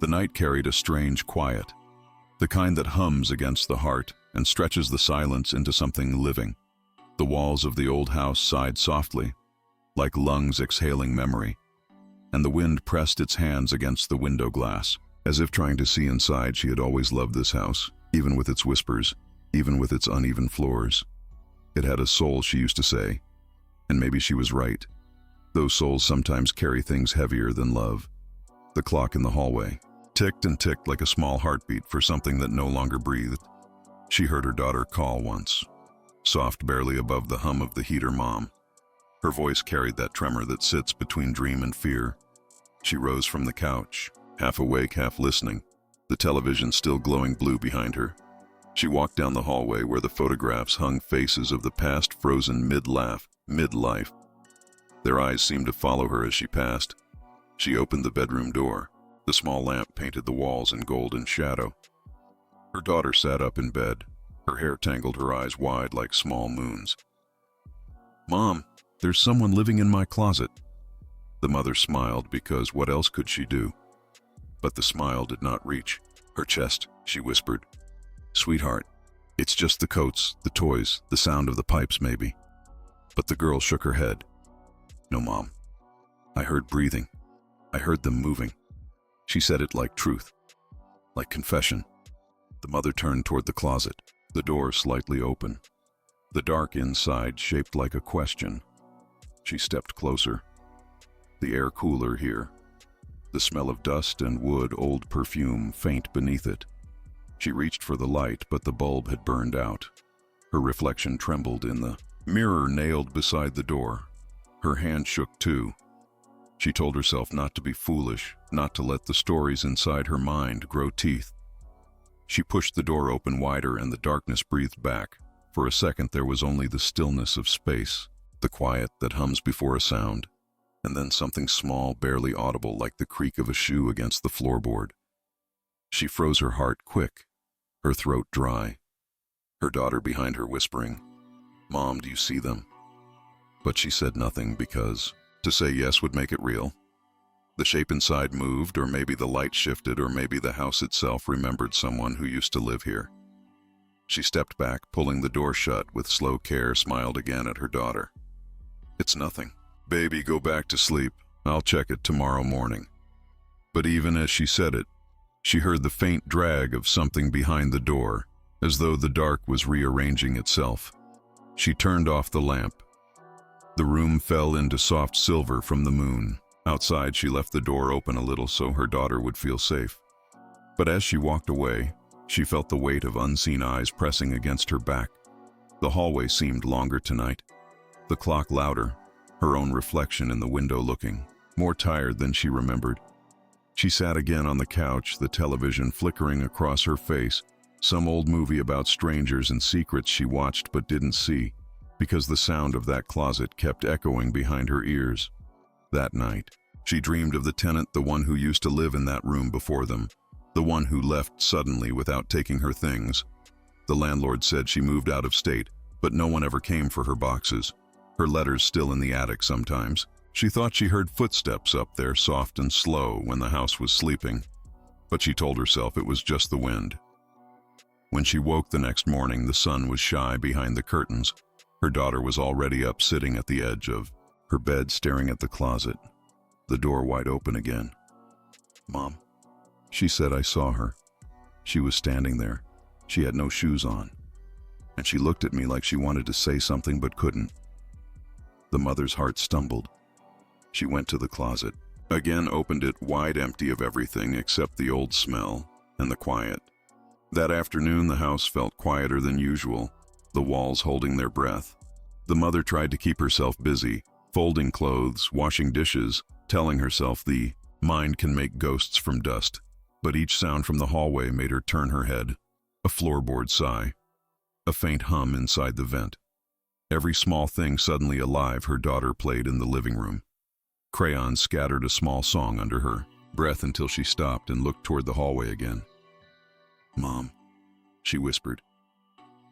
The night carried a strange quiet, the kind that hums against the heart and stretches the silence into something living. The walls of the old house sighed softly, like lungs exhaling memory, and the wind pressed its hands against the window glass, as if trying to see inside. She had always loved this house, even with its whispers, even with its uneven floors. It had a soul, she used to say, and maybe she was right. Those souls sometimes carry things heavier than love. The clock in the hallway ticked and ticked like a small heartbeat for something that no longer breathed. She heard her daughter call once, soft, barely above the hum of the heater. Mom. Her voice carried that tremor that sits between dream and fear. She rose from the couch, half awake, half listening, the television still glowing blue behind her. She walked down the hallway where the photographs hung, faces of the past frozen mid-laugh, mid-life. Their eyes seemed to follow her as she passed. She opened the bedroom door. The small lamp painted the walls in golden shadow. Her daughter sat up in bed, her hair tangled, her eyes wide like small moons. "Mom, there's someone living in my closet." The mother smiled, because what else could she do? But the smile did not reach her chest. She whispered, "Sweetheart, it's just the coats, the toys, the sound of the pipes maybe." But the girl shook her head. "No, Mom. I heard breathing. I heard them moving." She said it like truth, like confession. The mother turned toward the closet, the door slightly open, the dark inside shaped like a question. She stepped closer. The air cooler here, the smell of dust and wood, old perfume faint beneath it. She reached for the light, but the bulb had burned out. Her reflection trembled in the mirror nailed beside the door. Her hand shook too. She told herself not to be foolish, not to let the stories inside her mind grow teeth. She pushed the door open wider and the darkness breathed back. For a second there was only the stillness of space, the quiet that hums before a sound, and then something small, barely audible, like the creak of a shoe against the floorboard. She froze, her heart quick, her throat dry, her daughter behind her whispering, "Mom, do you see them?" But she said nothing, because to say yes would make it real. The shape inside moved, or maybe the light shifted, or maybe the house itself remembered someone who used to live here. She stepped back, pulling the door shut with slow care, smiled again at her daughter. "It's nothing. Baby, go back to sleep. I'll check it tomorrow morning." But even as she said it, she heard the faint drag of something behind the door, as though the dark was rearranging itself. She turned off the lamp. The room fell into soft silver from the moon. Outside, she left the door open a little so her daughter would feel safe. But as she walked away, she felt the weight of unseen eyes pressing against her back. The hallway seemed longer tonight, the clock louder, her own reflection in the window looking more tired than she remembered. She sat again on the couch, the television flickering across her face, some old movie about strangers and secrets she watched but didn't see, because the sound of that closet kept echoing behind her ears. That night, she dreamed of the tenant, the one who used to live in that room before them, the one who left suddenly without taking her things. The landlord said she moved out of state, but no one ever came for her boxes. Her letters still in the attic sometimes. She thought she heard footsteps up there, soft and slow, when the house was sleeping, but she told herself it was just the wind. When she woke the next morning, the sun was shy behind the curtains. Her daughter was already up, sitting at the edge of her bed, staring at the closet, the door wide open again. "Mom," she said. "I saw her. She was standing there. She had no shoes on, and she looked at me like she wanted to say something but couldn't." The mother's heart stumbled. She went to the closet, again opened it wide, empty of everything except the old smell and the quiet. That afternoon the house felt quieter than usual, the walls holding their breath. The mother tried to keep herself busy, folding clothes, washing dishes, telling herself the mind can make ghosts from dust. But each sound from the hallway made her turn her head. A floorboard sigh, a faint hum inside the vent. Every small thing suddenly alive. Her daughter played in the living room. Crayons scattered a small song under her breath until she stopped and looked toward the hallway again. "Mom," she whispered.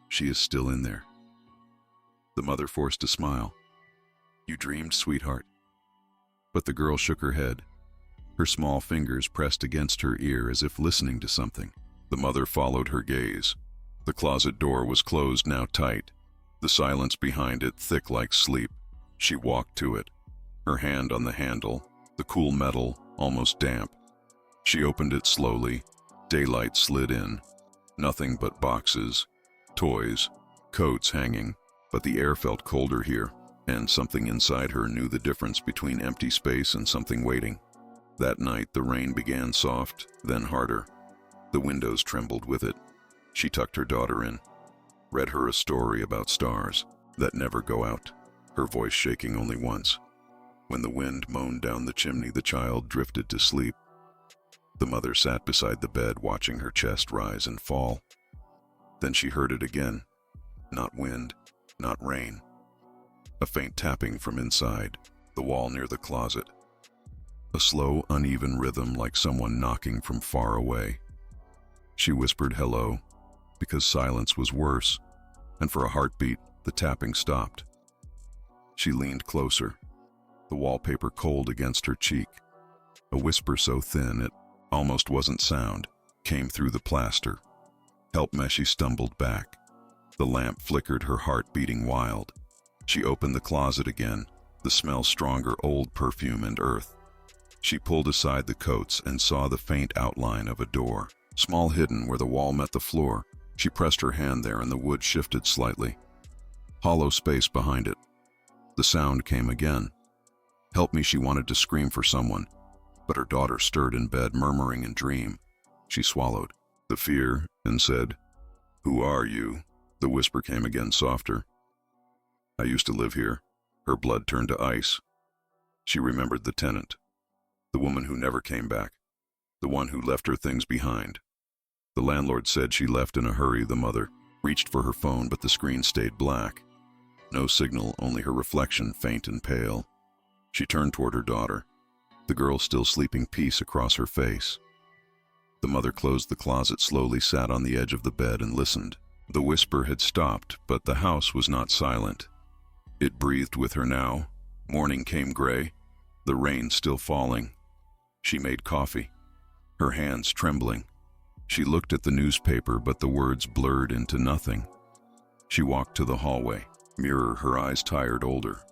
"She is still in there." The mother forced a smile. "You dreamed, sweetheart?" But the girl shook her head. her small fingers pressed against her ear as if listening to something. The mother followed her gaze. The closet door was closed now tight, the silence behind it thick like sleep. She walked to it, her hand on the handle, the cool metal almost damp. She opened it slowly. Daylight slid in. Nothing but boxes, toys, coats hanging, but the air felt colder here, and something inside her knew the difference between empty space and something waiting. That night the rain began soft, then harder. The windows trembled with it. She tucked her daughter in, read her a story about stars that never go out, her voice shaking only once. When the wind moaned down the chimney, the child drifted to sleep. The mother sat beside the bed, watching her chest rise and fall. Then she heard it again. Not wind, not rain. A faint tapping from inside, the wall near the closet. A slow, uneven rhythm like someone knocking from far away. She whispered hello, because silence was worse, and for a heartbeat, the tapping stopped. She leaned closer, the wallpaper cold against her cheek. A whisper so thin it almost wasn't sound came through the plaster. "Help me," she stumbled back. The lamp flickered, her heart beating wild. She opened the closet again, the smell stronger, old perfume and earth. She pulled aside the coats and saw the faint outline of a door, small, hidden where the wall met the floor. She pressed her hand there and the wood shifted slightly. Hollow space behind it. The sound came again. "Help me," she wanted to scream for someone, but her daughter stirred in bed, murmuring in dream. She swallowed the fear and said, "Who are you?" The whisper came again, softer. "I used to live here." Her blood turned to ice. She remembered the tenant, the woman who never came back, the one who left her things behind. The landlord said she left in a hurry. The mother reached for her phone, but the screen stayed black. No signal, only her reflection, faint and pale. She turned toward her daughter, the girl still sleeping, peace across her face. The mother closed the closet slowly, sat on the edge of the bed and listened. The whisper had stopped, but the house was not silent. It breathed with her now. Morning came gray, the rain still falling. She made coffee, her hands trembling. She looked at the newspaper, but the words blurred into nothing. She walked to the hallway, mirror, her eyes tired, older.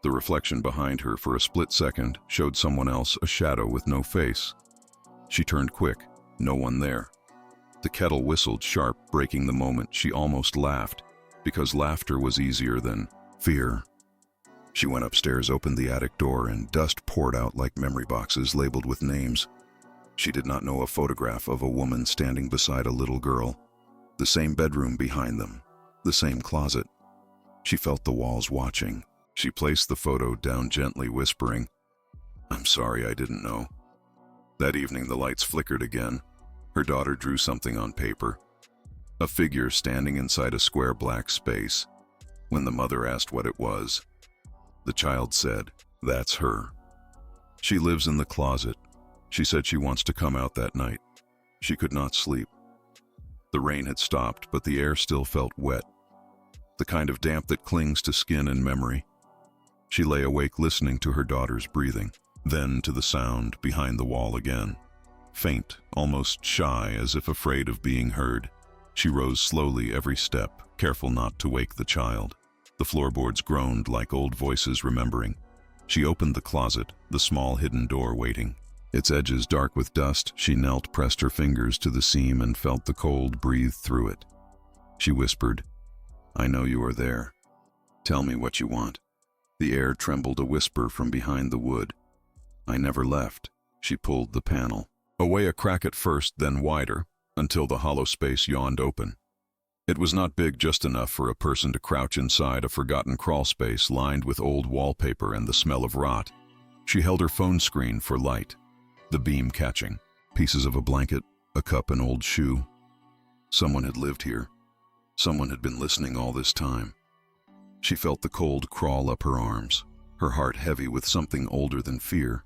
The reflection behind her for a split second showed someone else, a shadow with no face. She turned quick, no one there. The kettle whistled sharp, breaking the moment. She almost laughed, because laughter was easier than fear. She went upstairs, opened the attic door, and dust poured out like memory boxes labeled with names. She did not know a photograph of a woman standing beside a little girl. The same bedroom behind them, the same closet. She felt the walls watching. She placed the photo down gently, whispering, "I'm sorry, I didn't know." That evening the lights flickered again. Her daughter drew something on paper, a figure standing inside a square black space. When the mother asked what it was, the child said, "That's her. She lives in the closet. She said she wants to come out that night." She could not sleep. The rain had stopped, but the air still felt wet, the kind of damp that clings to skin and memory. She lay awake, listening to her daughter's breathing, then to the sound behind the wall again. Faint, almost shy, as if afraid of being heard. She rose slowly every step, careful not to wake the child. The floorboards groaned like old voices remembering. She opened the closet, the small hidden door waiting. Its edges dark with dust. She knelt, pressed her fingers to the seam, and felt the cold breathe through it. She whispered, "I know you are there. Tell me what you want." The air trembled, a whisper from behind the wood. "I never left." She pulled the panel away, a crack at first, then wider, until the hollow space yawned open. It was not big, just enough for a person to crouch inside, a forgotten crawl space lined with old wallpaper and the smell of rot. She held her phone screen for light, the beam catching. Pieces of a blanket, a cup, an old shoe. Someone had lived here. Someone had been listening all this time. She felt the cold crawl up her arms, her heart heavy with something older than fear.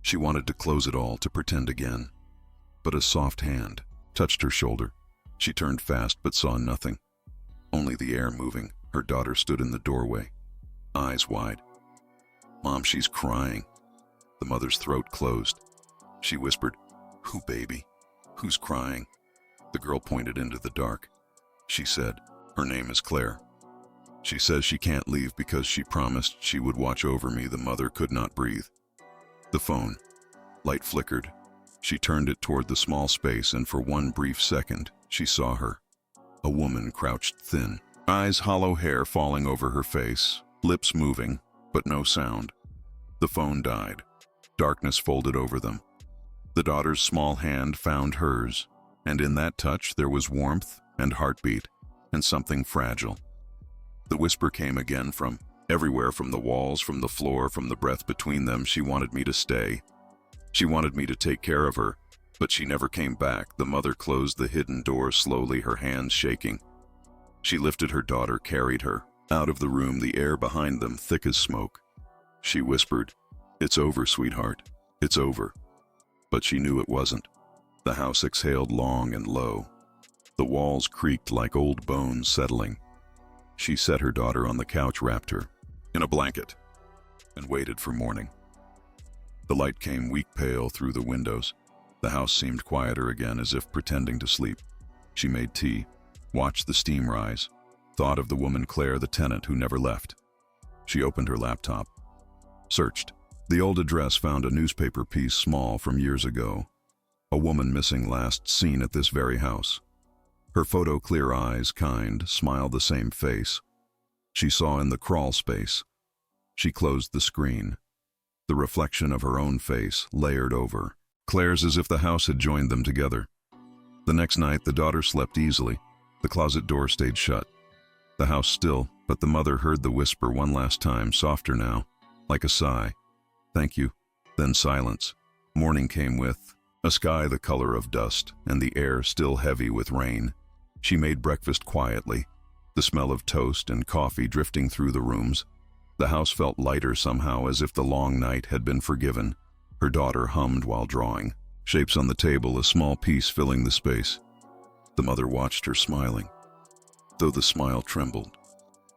She wanted to close it all, to pretend again. But a soft hand touched her shoulder. She turned fast but saw nothing, only the air moving. Her daughter stood in the doorway, eyes wide. "Mom, she's crying." The mother's throat closed. She whispered, "Who, baby? Who's crying?" The girl pointed into the dark. She said, "Her name is Claire. She says she can't leave because she promised she would watch over me." The mother could not breathe. The phone. Light flickered. She turned it toward the small space, and for one brief second, she saw her. A woman crouched thin, eyes hollow, hair falling over her face, lips moving, but no sound. The phone died. Darkness folded over them. The daughter's small hand found hers, and in that touch there was warmth and heartbeat and something fragile. The whisper came again from everywhere, from the walls, from the floor, from the breath between them. She wanted me to stay. She wanted me to take care of her, but she never came back. The mother closed the hidden door slowly, her hands shaking. She lifted her daughter, carried her out of the room, the air behind them thick as smoke. She whispered, "It's over, sweetheart. It's over." But she knew it wasn't. The house exhaled long and low. The walls creaked like old bones settling. She set her daughter on the couch, wrapped her in a blanket, and waited for morning. The light came weak, pale through the windows. The house seemed quieter again, as if pretending to sleep. She made tea, watched the steam rise, thought of the woman Claire, the tenant who never left. She opened her laptop, searched. The old address found a newspaper piece, small, from years ago. A woman missing, last seen at this very house. Her photo, clear eyes, kind, smile, the same face she saw in the crawl space. She closed the screen. The reflection of her own face layered over Claire's, as if the house had joined them together. The next night, the daughter slept easily. The closet door stayed shut. The house still, but the mother heard the whisper one last time, softer now, like a sigh. "Thank you." Then silence. Morning came with a sky the color of dust, and the air still heavy with rain. She made breakfast quietly, the smell of toast and coffee drifting through the rooms. The house felt lighter somehow, as if the long night had been forgiven. Her daughter hummed while drawing, shapes on the table, a small piece filling the space. The mother watched her, smiling, though the smile trembled.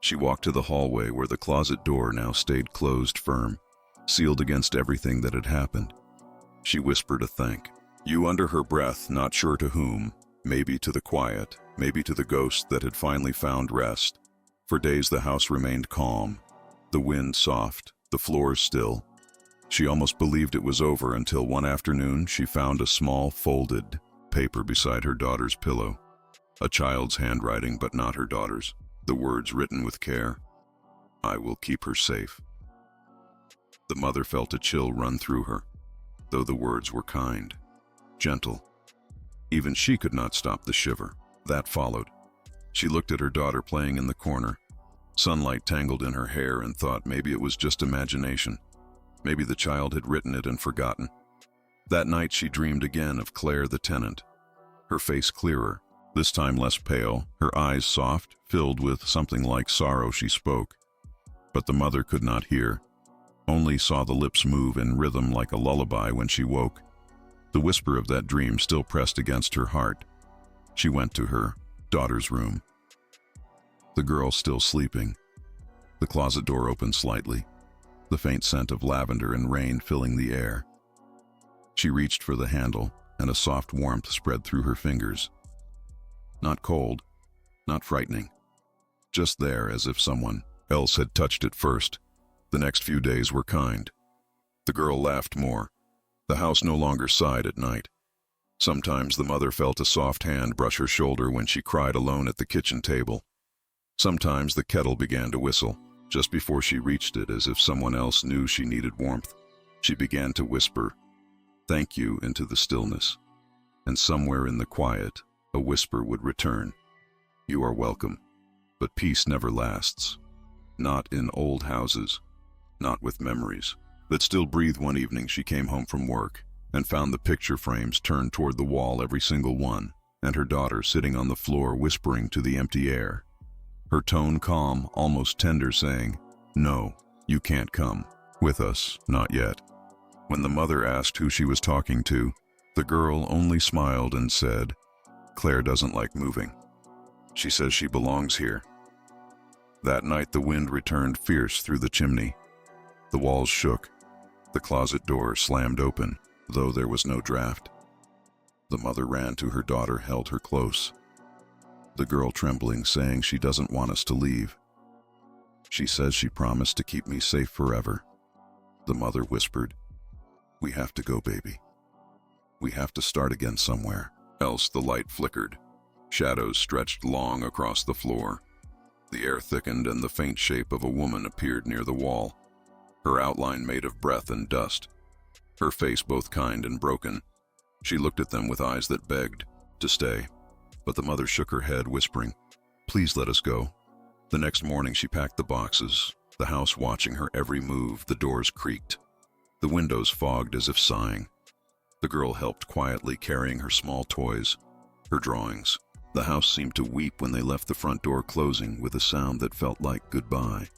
She walked to the hallway, where the closet door now stayed closed firm, sealed against everything that had happened. She whispered a thank you under her breath, not sure to whom, maybe to the quiet, maybe to the ghost that had finally found rest. For days the house remained calm, the wind soft, the floors still. She almost believed it was over, until one afternoon she found a small folded paper beside her daughter's pillow. A child's handwriting, but not her daughter's. The words written with care, "I will keep her safe." The mother felt a chill run through her, though the words were kind, gentle. Even she could not stop the shiver that followed. She looked at her daughter playing in the corner. Sunlight tangled in her hair, and thought maybe it was just imagination. Maybe the child had written it and forgotten. That night she dreamed again of Claire the tenant. Her face clearer, this time less pale, her eyes soft, filled with something like sorrow. She spoke, but the mother could not hear, only saw the lips move in rhythm like a lullaby when she woke. The whisper of that dream still pressed against her heart. She went to her daughter's room. The girl still sleeping. The closet door opened slightly, the faint scent of lavender and rain filling the air. She reached for the handle, and a soft warmth spread through her fingers. Not cold, not frightening, just there, as if someone else had touched it first. The next few days were kind. The girl laughed more. The house no longer sighed at night. Sometimes the mother felt a soft hand brush her shoulder when she cried alone at the kitchen table. Sometimes the kettle began to whistle just before she reached it, as if someone else knew she needed warmth. She began to whisper, "Thank you," into the stillness, and somewhere in the quiet, a whisper would return, "You are welcome." But peace never lasts. Not in old houses, not with memories that still breathe. One evening she came home from work and found the picture frames turned toward the wall, every single one, and her daughter sitting on the floor whispering to the empty air. Her tone calm, almost tender, saying, "No, you can't come with us, not yet." When the mother asked who she was talking to, the girl only smiled and said, "Claire doesn't like moving. She says she belongs here." That night the wind returned fierce through the chimney. The walls shook. The closet door slammed open, though there was no draft. The mother ran to her daughter, held her close. The girl trembling, saying she doesn't want us to leave. She says she promised to keep me safe forever. The mother whispered, "We have to go, baby. We have to start again somewhere." Else the light flickered. Shadows stretched long across the floor. The air thickened and the faint shape of a woman appeared near the wall, her outline made of breath and dust, her face both kind and broken. She looked at them with eyes that begged to stay, but the mother shook her head, whispering, "Please let us go." The next morning she packed the boxes, the house watching her every move. The doors creaked, the windows fogged as if sighing. The girl helped quietly, carrying her small toys, her drawings. The house seemed to weep when they left the front door, closing with a sound that felt like goodbye.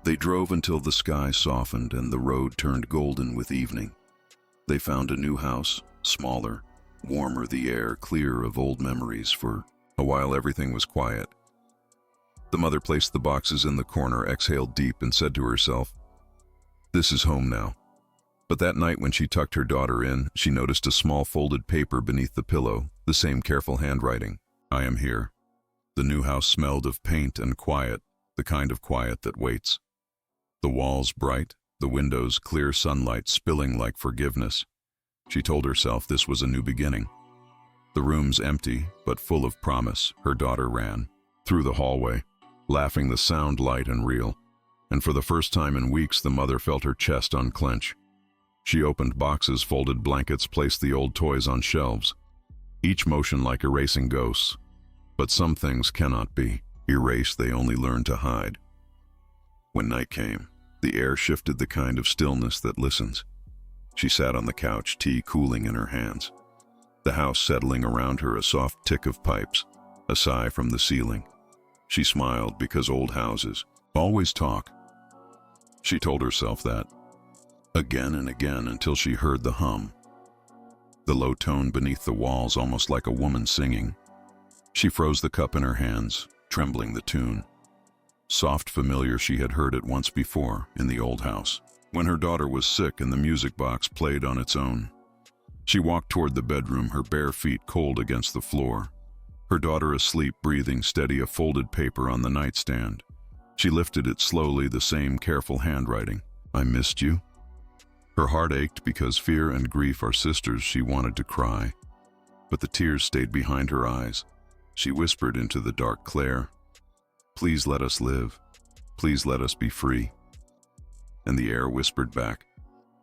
They drove until the sky softened and the road turned golden with evening. They found a new house, smaller, warmer, the air clear of old memories. For a while everything was quiet. The mother placed the boxes in the corner, exhaled deep, and said to herself, "This is home now." But that night when she tucked her daughter in, she noticed a small folded paper beneath the pillow, the same careful handwriting. "I am here." The new house smelled of paint and quiet, the kind of quiet that waits. The walls bright, the windows clear, sunlight spilling like forgiveness. She told herself this was a new beginning. The rooms empty, but full of promise. Her daughter ran through the hallway, laughing, the sound light and real. And for the first time in weeks, the mother felt her chest unclench. She opened boxes, folded blankets, placed the old toys on shelves, each motion like erasing ghosts. But some things cannot be erased, they only learn to hide. When night came, the air shifted, the kind of stillness that listens. She sat on the couch, tea cooling in her hands. The house settling around her, a soft tick of pipes, a sigh from the ceiling. She smiled because old houses always talk. She told herself that again and again until she heard the hum, the low tone beneath the walls, almost like a woman singing. She froze the cup in her hands, trembling the tune. Soft, familiar, she had heard it once before in the old house, when her daughter was sick and the music box played on its own. She walked toward the bedroom, her bare feet cold against the floor. Her daughter asleep, breathing steady, a folded paper on the nightstand. She lifted it slowly, the same careful handwriting. "I missed you." Her heart ached because fear and grief are sisters. She wanted to cry, but the tears stayed behind her eyes. She whispered into the dark, "Claire, please let us live. Please let us be free." And the air whispered back,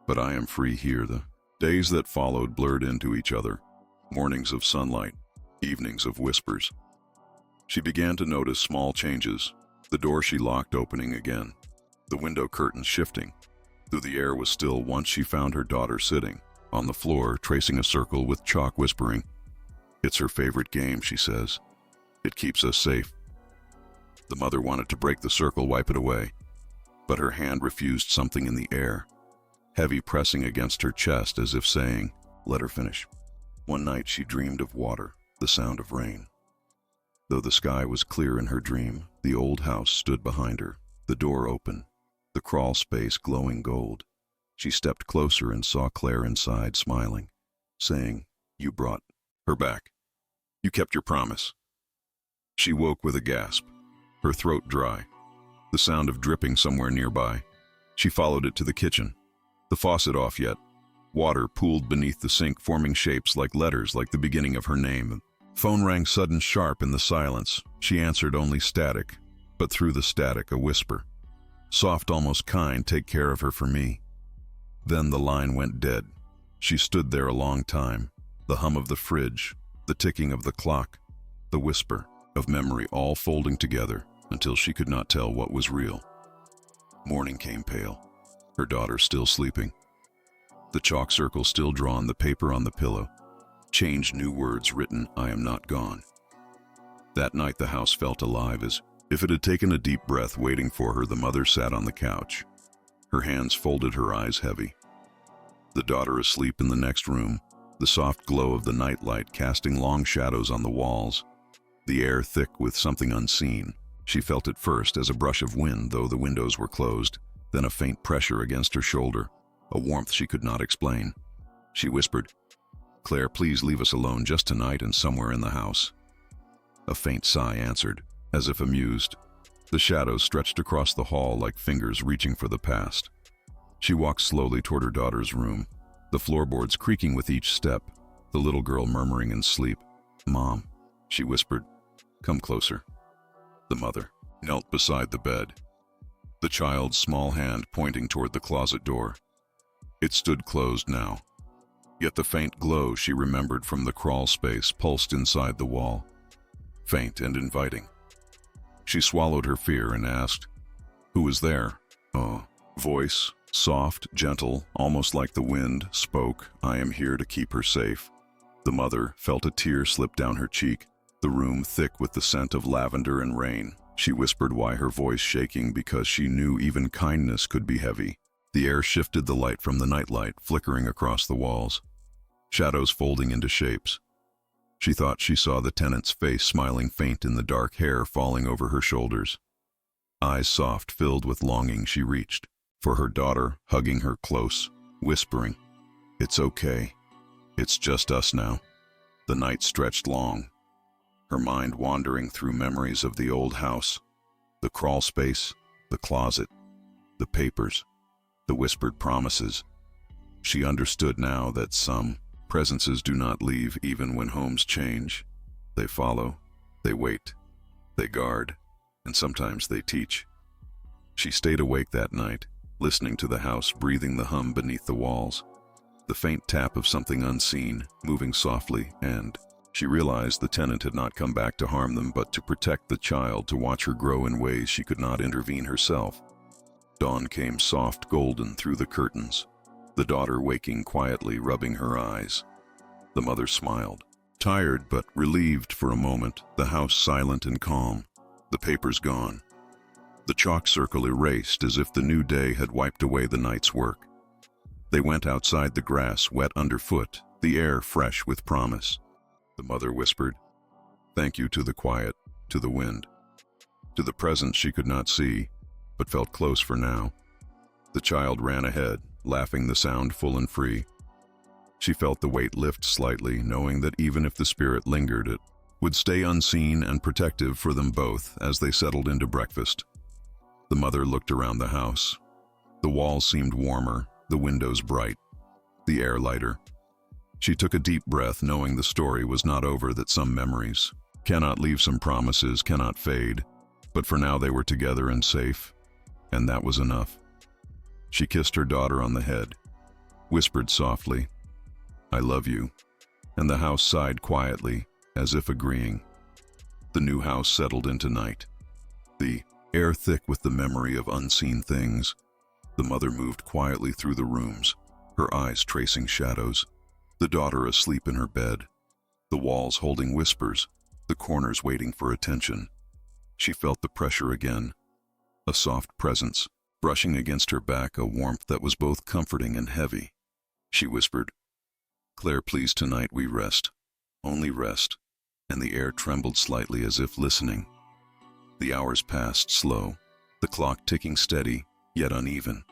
"But I am free here." The days that followed blurred into each other, mornings of sunlight, evenings of whispers. She began to notice small changes, the door she locked opening again, the window curtains shifting, though the air was still. Once she found her daughter sitting on the floor, tracing a circle with chalk, whispering, "It's her favorite game," she says. "It keeps us safe." The mother wanted to break the circle, wipe it away, but her hand refused, something in the air, heavy, pressing against her chest as if saying, "Let her finish." One night she dreamed of water, the sound of rain. Though the sky was clear in her dream, the old house stood behind her, the door open, the crawl space glowing gold. She stepped closer and saw Claire inside, smiling, saying, "You brought her back. You kept your promise." She woke with a gasp, her throat dry, the sound of dripping somewhere nearby. She followed it to the kitchen, the faucet off yet. Water pooled beneath the sink, forming shapes like letters, like the beginning of her name. Phone rang sudden, sharp in the silence. She answered only static, but through the static a whisper. Soft, almost kind, "Take care of her for me." Then the line went dead. She stood there a long time, the hum of the fridge, the ticking of the clock, the whisper of memory, all folding together until she could not tell what was real. Morning came, pale, her daughter still sleeping. The chalk circle still drawn, the paper on the pillow. Changed, new words written, "I am not gone." That night the house felt alive, as if it had taken a deep breath, waiting for her. The mother sat on the couch, her hands folded, her eyes heavy. The daughter asleep in the next room, the soft glow of the nightlight casting long shadows on the walls, the air thick with something unseen. She felt it first as a brush of wind, though the windows were closed, then a faint pressure against her shoulder, a warmth she could not explain. she whispered. "Claire, please leave us alone just tonight and somewhere in the house." A faint sigh answered, as if amused. The shadows stretched across the hall like fingers reaching for the past. She walked slowly toward her daughter's room, the floorboards creaking with each step, the little girl murmuring in sleep. "Mom," she whispered, "come closer." The mother knelt beside the bed, the child's small hand pointing toward the closet door. It stood closed now, yet the faint glow she remembered from the crawl space pulsed inside the wall, faint and inviting. She swallowed her fear and asked, "Who was there?" A voice, soft, gentle, almost like the wind, spoke. "I am here to keep her safe." The mother felt a tear slip down her cheek, the room thick with the scent of lavender and rain. She whispered, why her voice shaking, because she knew even kindness could be heavy. The air shifted, the light from the nightlight flickering across the walls, shadows folding into shapes. She thought she saw the tenant's face smiling faint in the dark hair falling over her shoulders. Eyes soft, filled with longing, she reached for her daughter, hugging her close, whispering, "It's okay. It's just us now." The night stretched long, her mind wandering through memories of the old house, the crawl space, the closet, the papers, the whispered promises. She understood now that some presences do not leave even when homes change. They follow, they wait, they guard, and sometimes they teach. She stayed awake that night, listening to the house breathing the hum beneath the walls, the faint tap of something unseen, moving softly, and she realized the tenant had not come back to harm them, but to protect the child, to watch her grow in ways she could not intervene herself. Dawn came soft, golden through the curtains, the daughter waking quietly, rubbing her eyes. The mother smiled, tired but relieved for a moment, the house silent and calm, the papers gone, the chalk circle erased as if the new day had wiped away the night's work. They went outside, the grass wet underfoot, the air fresh with promise. The mother whispered, "Thank you to the quiet, to the wind, to the presence she could not see, but felt close for now." The child ran ahead, laughing, the sound full and free. She felt the weight lift slightly, knowing that even if the spirit lingered, it would stay unseen and protective for them both as they settled into breakfast. The mother looked around the house. The walls seemed warmer, the windows bright, the air lighter. She took a deep breath, knowing the story was not over, that some memories cannot leave, some promises cannot fade, but for now they were together and safe, and that was enough. She kissed her daughter on the head, whispered softly, "I love you," and the house sighed quietly, as if agreeing. The new house settled into night, the air thick with the memory of unseen things. The mother moved quietly through the rooms, her eyes tracing shadows, the daughter asleep in her bed, the walls holding whispers, the corners waiting for attention. She felt the pressure again, a soft presence brushing against her back, a warmth that was both comforting and heavy. She whispered, "Claire, please, tonight we rest, only rest," and the air trembled slightly as if listening. The hours passed slow, the clock ticking steady, yet uneven,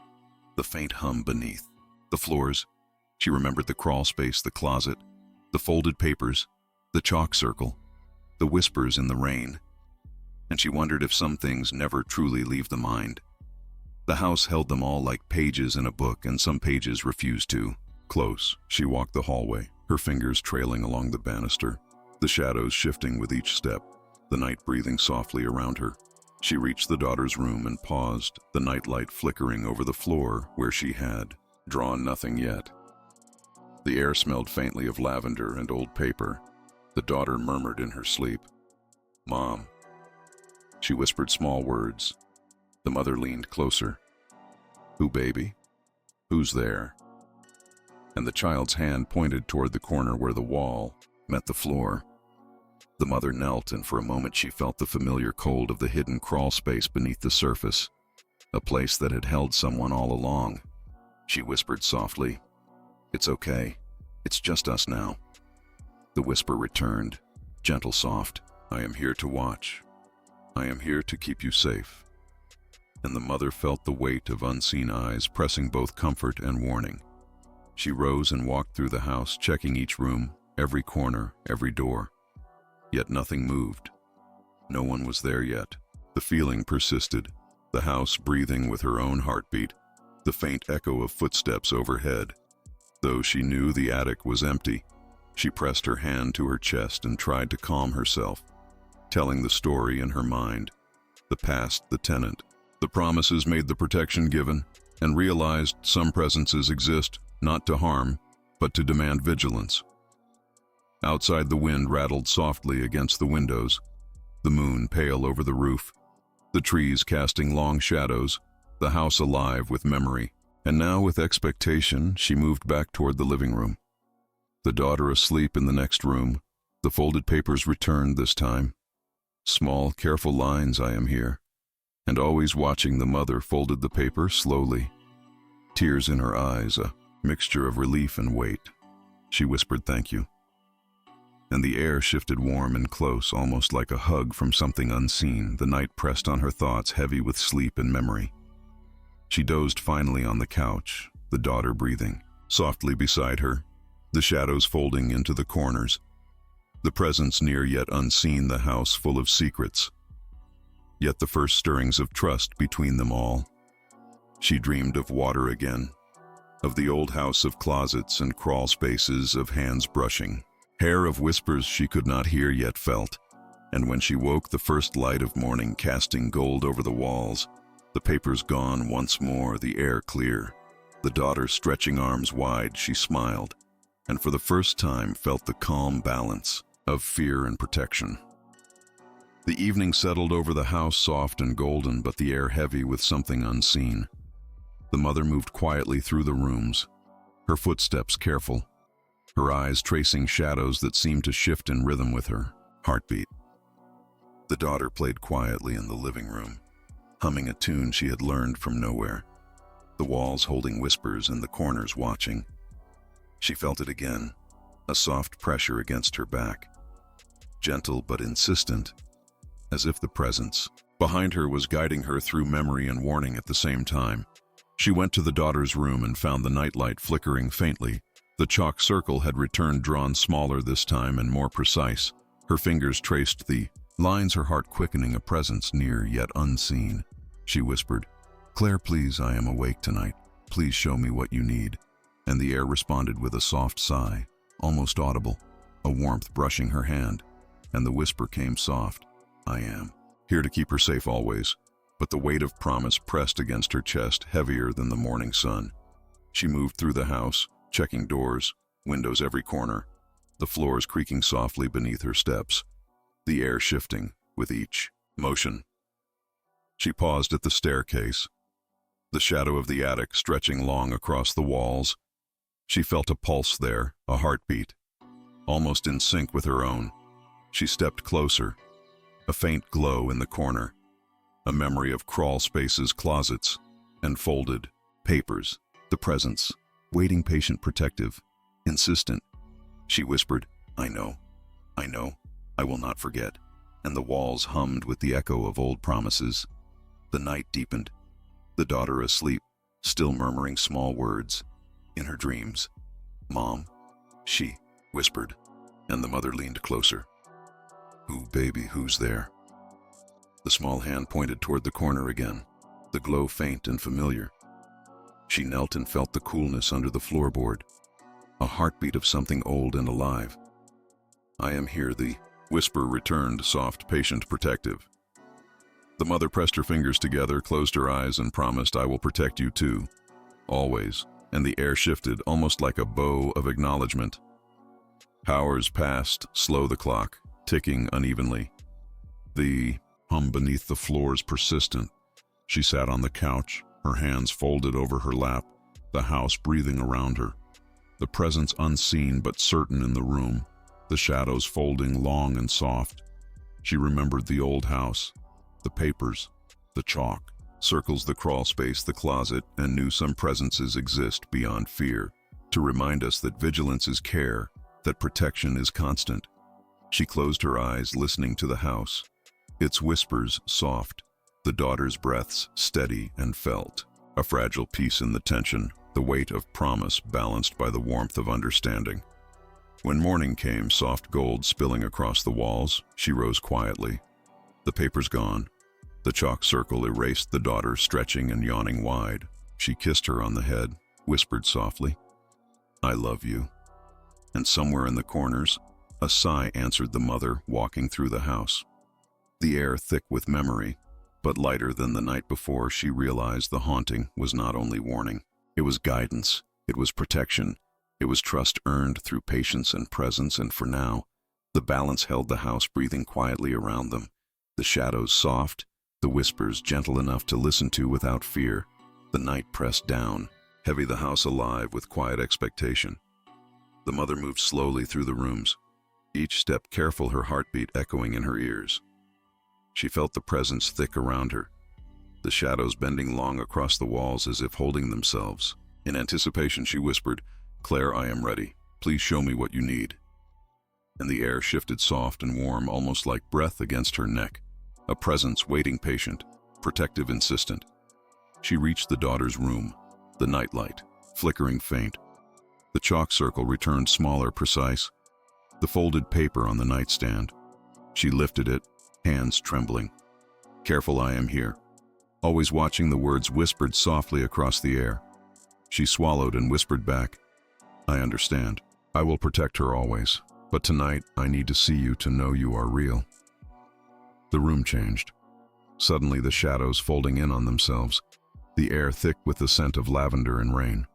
the faint hum beneath. The floors, she remembered the crawl space, the closet, the folded papers, the chalk circle, the whispers in the rain, and she wondered if some things never truly leave the mind. The house held them all like pages in a book, and some pages refused to. Close, she walked the hallway, her fingers trailing along the banister, the shadows shifting with each step, the night breathing softly around her. She reached the daughter's room and paused, the nightlight flickering over the floor where she had drawn nothing yet. The air smelled faintly of lavender and old paper. The daughter murmured in her sleep, "Mom." She whispered small words. The mother leaned closer. "Who, baby? Who's there?" And the child's hand pointed toward the corner where the wall met the floor. The mother knelt, and for a moment she felt the familiar cold of the hidden crawl space beneath the surface, a place that had held someone all along. She whispered softly, "It's okay. It's just us now." The whisper returned, gentle, soft, "I am here to watch. I am here to keep you safe." And the mother felt the weight of unseen eyes pressing both comfort and warning. She rose and walked through the house, checking each room, every corner, every door. Yet nothing moved. No one was there yet. The feeling persisted, the house breathing with her own heartbeat, the faint echo of footsteps overhead. Though she knew the attic was empty, she pressed her hand to her chest and tried to calm herself, telling the story in her mind. The past, the tenant, the promises made, the protection given, and realized some presences exist, not to harm, but to demand vigilance. Outside, the wind rattled softly against the windows, the moon pale over the roof, the trees casting long shadows, the house alive with memory. And now, with expectation, she moved back toward the living room. The daughter asleep in the next room, the folded papers returned this time. Small, careful lines, "I am here." And always watching, the mother folded the paper slowly. Tears in her eyes, a mixture of relief and weight. She whispered, "Thank you." And the air shifted warm and close, almost like a hug from something unseen. The night pressed on her thoughts, heavy with sleep and memory. She dozed finally on the couch, the daughter breathing softly beside her, the shadows folding into the corners, the presence near yet unseen, the house full of secrets. Yet the first stirrings of trust between them all. She dreamed of water again, of the old house, of closets and crawl spaces, of hands brushing, hair, of whispers she could not hear yet felt. And when she woke, the first light of morning casting gold over the walls, the papers gone once more, the air clear, the daughter stretching arms wide, she smiled, and for the first time felt the calm balance of fear and protection. The evening settled over the house, soft and golden, but the air heavy with something unseen. The mother moved quietly through the rooms, her footsteps careful, her eyes tracing shadows that seemed to shift in rhythm with her heartbeat. The daughter played quietly in the living room, humming a tune she had learned from nowhere, the walls holding whispers and the corners watching. She felt it again, a soft pressure against her back, gentle but insistent, as if the presence behind her was guiding her through memory and warning at the same time. She went to the daughter's room and found the nightlight flickering faintly. The chalk circle had returned, drawn smaller this time and more precise. Her fingers traced the lines, her heart quickening, a presence near yet unseen. She whispered, "Claire, please, I am awake tonight. Please show me what you need." And the air responded with a soft sigh, almost audible, a warmth brushing her hand. And the whisper came soft, "I am here to keep her safe always." But the weight of promise pressed against her chest, heavier than the morning sun. She moved through the house, checking doors, windows, every corner, the floors creaking softly beneath her steps, the air shifting with each motion. She paused at the staircase, the shadow of the attic stretching long across the walls. She felt a pulse there, a heartbeat, almost in sync with her own. She stepped closer, a faint glow in the corner, a memory of crawl spaces, closets, and folded papers, the presence, waiting, patient, protective, insistent. She whispered, I know, I will not forget." And the walls hummed with the echo of old promises. The night deepened, the daughter asleep, still murmuring small words in her dreams. "Mom," she whispered, and the mother leaned closer. "Who, baby, who's there?" The small hand pointed toward the corner again, the glow faint and familiar. She knelt and felt the coolness under the floorboard, a heartbeat of something old and alive. "I am here," the whisper returned, soft, patient, protective. The mother pressed her fingers together, closed her eyes, and promised, "I will protect you too, always." And the air shifted, almost like a bow of acknowledgement. Hours passed, slow the clock, ticking unevenly. The hum beneath the floors persistent. She sat on the couch, her hands folded over her lap, the house breathing around her, the presence unseen but certain in the room, the shadows folding long and soft. She remembered the old house, the papers, the chalk, circles, the crawl space, the closet, and knew some presences exist beyond fear, to remind us that vigilance is care, that protection is constant. She closed her eyes, listening to the house, its whispers soft, the daughter's breaths steady and felt, a fragile piece in the tension, the weight of promise balanced by the warmth of understanding. When morning came, soft gold spilling across the walls, she rose quietly. The paper's gone. The chalk circle erased the daughter stretching and yawning wide. She kissed her on the head, whispered softly, "I love you." And somewhere in the corners, a sigh answered the mother walking through the house. The air thick with memory, but lighter than the night before, she realized the haunting was not only warning. It was guidance, it was protection, it was trust earned through patience and presence, and for now, the balance held the house breathing quietly around them, the shadows soft, the whispers gentle enough to listen to without fear. The night pressed down, heavy, the house alive with quiet expectation. The mother moved slowly through the rooms, each step careful, her heartbeat echoing in her ears. She felt the presence thick around her, the shadows bending long across the walls as if holding themselves. In anticipation, she whispered, "Claire, I am ready. Please show me what you need." And the air shifted soft and warm, almost like breath against her neck, a presence waiting, patient, protective, insistent. She reached the daughter's room, the nightlight, flickering faint. The chalk circle returned smaller, precise. The folded paper on the nightstand. She lifted it, hands trembling. "Careful, I am here." Always watching, the words whispered softly across the air. She swallowed and whispered back, "I understand. I will protect her always. But tonight, I need to see you to know you are real." The room changed. Suddenly, the shadows folding in on themselves, the air thick with the scent of lavender and rain.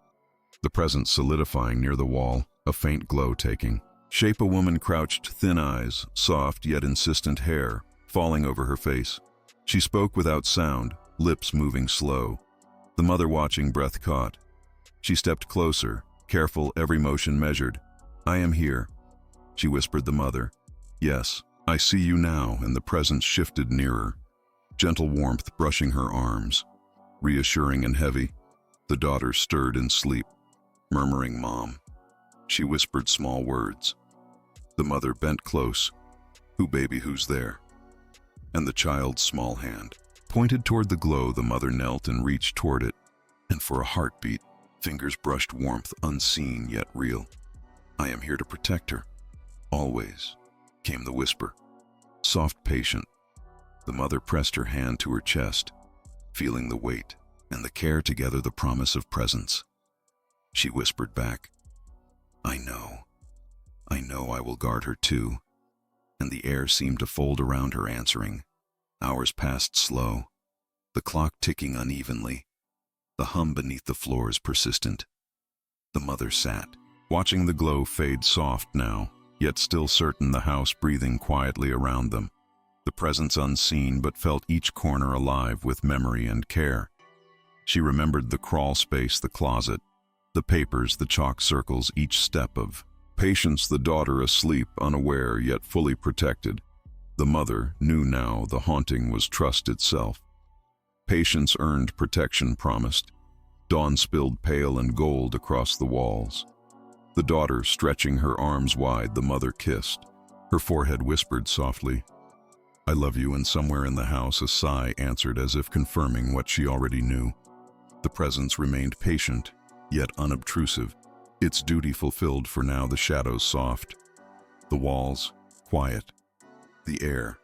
The presence solidifying near the wall, a faint glow taking shape. A woman crouched, thin eyes, soft yet insistent hair falling over her face. She spoke without sound, lips moving slow. The mother watching, breath caught. She stepped closer, careful, every motion measured. "I am here," she whispered the mother. "Yes, I see you now," and the presence shifted nearer. Gentle warmth brushing her arms, reassuring and heavy. The daughter stirred in sleep, murmuring, "Mom." She whispered small words. The mother bent close. "Who, baby, who's there?" And the child's small hand pointed toward the glow. The mother knelt and reached toward it, and for a heartbeat, fingers brushed warmth unseen yet real. "I am here to protect her. Always," came the whisper. Soft, patient. The mother pressed her hand to her chest, feeling the weight and the care together, the promise of presence. She whispered back, "I know. I know I will guard her too." And the air seemed to fold around her, answering. Hours passed slow, the clock ticking unevenly, the hum beneath the floors persistent. The mother sat, watching the glow fade, soft now, yet still certain, the house breathing quietly around them. The presence unseen, but felt each corner alive with memory and care. She remembered the crawl space, the closet, the papers, the chalk circles, each step of patience. The daughter asleep, unaware yet fully protected. The mother knew now the haunting was trust itself. Patience earned, protection promised. Dawn spilled pale and gold across the walls. The daughter stretching her arms wide, the mother kissed. Her forehead whispered softly, "I love you," and somewhere in the house a sigh answered as if confirming what she already knew. The presence remained patient, yet unobtrusive, its duty fulfilled. For now, the shadows soft, the walls quiet, the air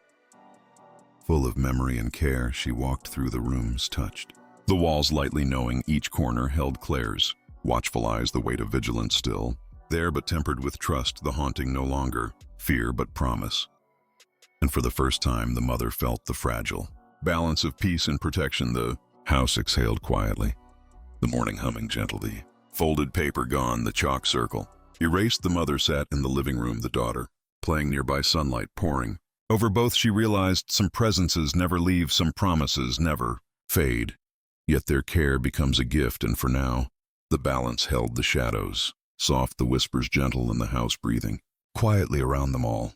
full of memory and care. She walked through the rooms, touched the walls lightly, knowing each corner held Claire's watchful eyes, the weight of vigilance still there, but tempered with trust, the haunting no longer fear but promise. And for the first time, the mother felt the fragile balance of peace and protection. The house exhaled quietly, the morning humming gentle, the folded paper gone, the chalk circle erased. The mother sat in the living room, the daughter playing nearby, sunlight pouring over both. She realized some presences never leave, some promises never fade, yet their care becomes a gift. And for now, the balance held, the shadows soft, the whispers gentle, and the house breathing quietly around them all.